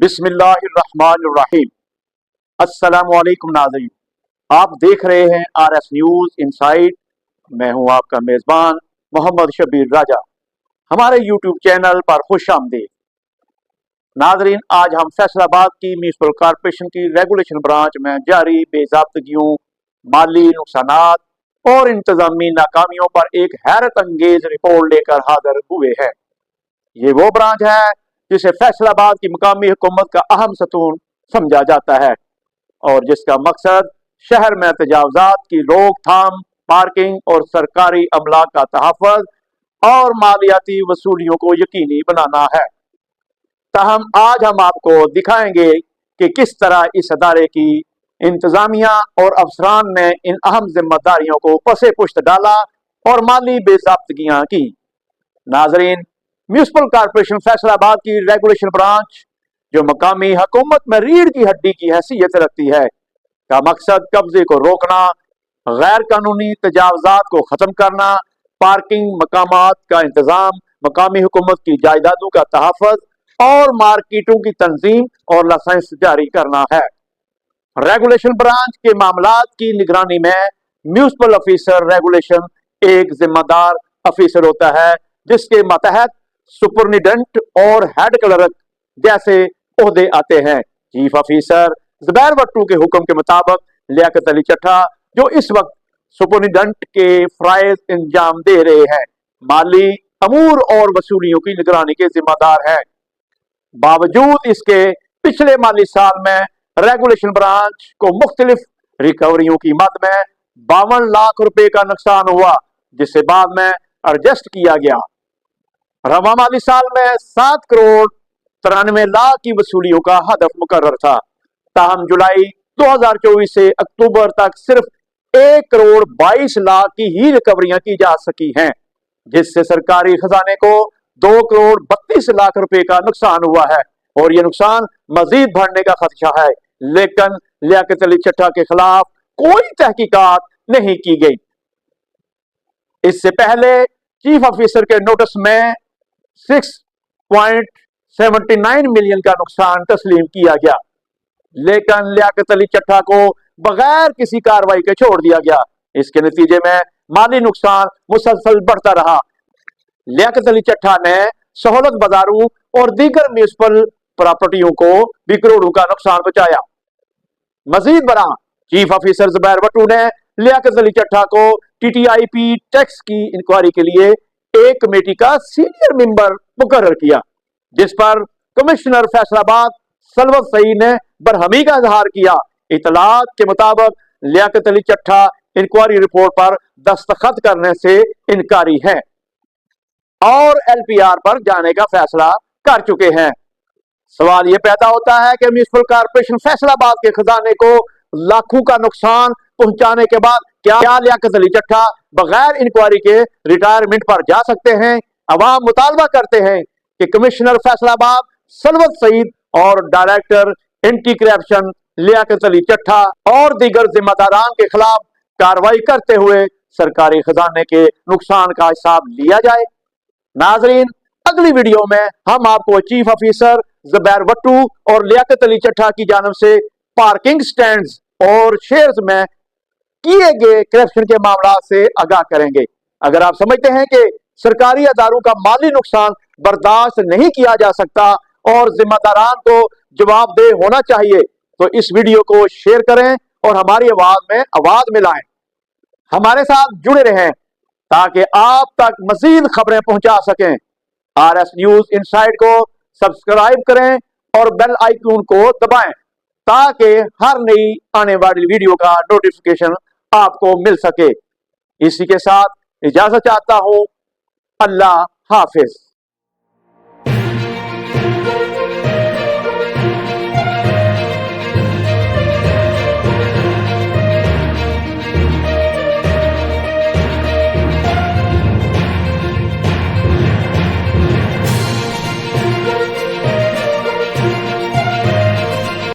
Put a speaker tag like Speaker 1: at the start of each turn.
Speaker 1: بسم اللہ الرحمن الرحیم۔ السلام علیکم ناظرین، آپ دیکھ رہے ہیں RS نیوز انسائٹ۔ میں ہوں آپ کا میزبان محمد شبیر راجہ۔ ہمارے یوٹیوب چینل پر خوش آمدید ناظرین۔ آج ہم فیصل آباد کی میونسپل کارپوریشن کی ریگولیشن برانچ میں جاری بے ضابطگیوں، مالی نقصانات اور انتظامی ناکامیوں پر ایک حیرت انگیز رپورٹ لے کر حاضر ہوئے ہیں۔ یہ وہ برانچ ہے جسے فیصل آباد کی مقامی حکومت کا اہم ستون سمجھا جاتا ہے اور جس کا مقصد شہر میں تجاوزات کی روک تھام، پارکنگ اور سرکاری املاک کا تحفظ اور مالیاتی وصولیوں کو یقینی بنانا ہے۔ تاہم آج ہم آپ کو دکھائیں گے کہ کس طرح اس ادارے کی انتظامیہ اور افسران نے ان اہم ذمہ داریوں کو پس پشت ڈالا اور مالی بے ضابطگیاں کی۔ ناظرین، میونسپل کارپوریشن فیصل آباد کی ریگولیشن برانچ جو مقامی حکومت میں ریڑھ کی ہڈی کی حیثیت رکھتی ہے کا مقصد قبضے کو روکنا، غیر قانونی تجاوزات کو ختم کرنا، پارکنگ مقامات کا انتظام، مقامی حکومت کی جائیدادوں کا تحفظ اور مارکیٹوں کی تنظیم اور لائسنس جاری کرنا ہے۔ ریگولیشن برانچ کے معاملات کی نگرانی میں میونسپل آفیسر ریگولیشن ایک ذمہ دار آفیسر ہوتا ہے جس کے ماتحت سپرنٹینڈنٹ اور ہیڈ کلرک جیسے عہدے آتے ہیں۔ چیف آفیسر زبیر وٹو کے حکم کے مطابق لیاقت علی چٹھا جو اس وقت سپرنٹینڈنٹ کے فرائض انجام دے رہے ہیں، مالی امور اور وصولیوں کی نگرانی کے ذمہ دار ہیں۔ باوجود اس کے پچھلے مالی سال میں ریگولیشن برانچ کو مختلف ریکوریوں کی مد میں 52 لاکھ روپے کا نقصان ہوا جس سے بعد میں ایڈجسٹ کیا گیا۔ رواں مالی سال میں 7 کروڑ 93 لاکھ کی وصولیوں کا ہدف مقرر تھا، تاہم جولائی 2024 سے اکتوبر تک صرف 1 کروڑ 22 لاکھ کی ہی ریکوریاں کی جا سکی ہیں، جس سے سرکاری خزانے کو 2 کروڑ 32 لاکھ روپے کا نقصان ہوا ہے اور یہ نقصان مزید بڑھنے کا خدشہ ہے، لیکن لیاقت علی چٹھا کے خلاف کوئی تحقیقات نہیں کی گئی۔ اس سے پہلے چیف آفیسر کے نوٹس میں 6.79 ملین کا نقصان تسلیم کیا گیا، لیکن لیاقت علی چٹھا کو بغیر کسی کارروائی کے چھوڑ دیا گیا۔ اس کے نتیجے میں مالی نقصان مسلسل بڑھتا رہا۔ لیاقت علی چٹھا نے سہولت بازاروں اور دیگر میونسپل پراپرٹیوں کو بھی کروڑوں کا نقصان پہنچایا۔ مزید برآں چیف آفیسر زبیر وٹو نے لیاقت علی چٹھا کو TTIP ٹیکس کی انکوائری کے لیے ایک کمیٹی کا سینئر ممبر مقرر کیا، جس پر کمشنر فیصل آباد سلوت سعید نے برہمی کا اظہار کیا۔ اطلاعات کے مطابق لیاقت علی چٹھا انکوائری رپورٹ پر دستخط کرنے سے انکاری ہے اور LPR پر جانے کا فیصلہ کر چکے ہیں۔ سوال یہ پیدا ہوتا ہے کہ میونسپل کارپوریشن فیصل آباد کے خزانے کو لاکھوں کا نقصان پہنچانے کے بعد کیا لیاقت علی چٹھا بغیر انکوائری کے ریٹائرمنٹ پر جا سکتے ہیں؟ عوام مطالبہ کرتے ہیں کہ کمشنر فیصل آباد سلوت سعید اور director anti corruption Liaquat Ali چٹھا اور دیگر ذمہ داران کے خلاف کارروائی کرتے ہوئے سرکاری خزانے کے نقصان کا حساب لیا جائے۔ ناظرین، اگلی ویڈیو میں ہم آپ کو چیف آفیسر زبیر وٹو اور لیاقت علی چٹھا کی جانب سے پارکنگ سٹینڈز اور شیئرز میں کیے گئے کرپشن کے معاملات سے آگاہ کریں گے۔ اگر آپ سمجھتے ہیں کہ سرکاری اداروں کا مالی نقصان برداشت نہیں کیا جا سکتا اور ذمہ داران کو جواب دہ ہونا چاہیے تو اس ویڈیو کو شیئر کریں اور ہماری آواز میں آواز ملائیں۔ ہمارے ساتھ جڑے رہیں تاکہ آپ تک مزید خبریں پہنچا سکیں۔ RS نیوز انسائٹ کو سبسکرائب کریں اور بیل آئیکن کو دبائیں تاکہ ہر نئی آنے والی ویڈیو کا نوٹیفیکیشن آپ کو مل سکے۔ اسی کے ساتھ اجازت چاہتا ہوں۔ اللہ حافظ۔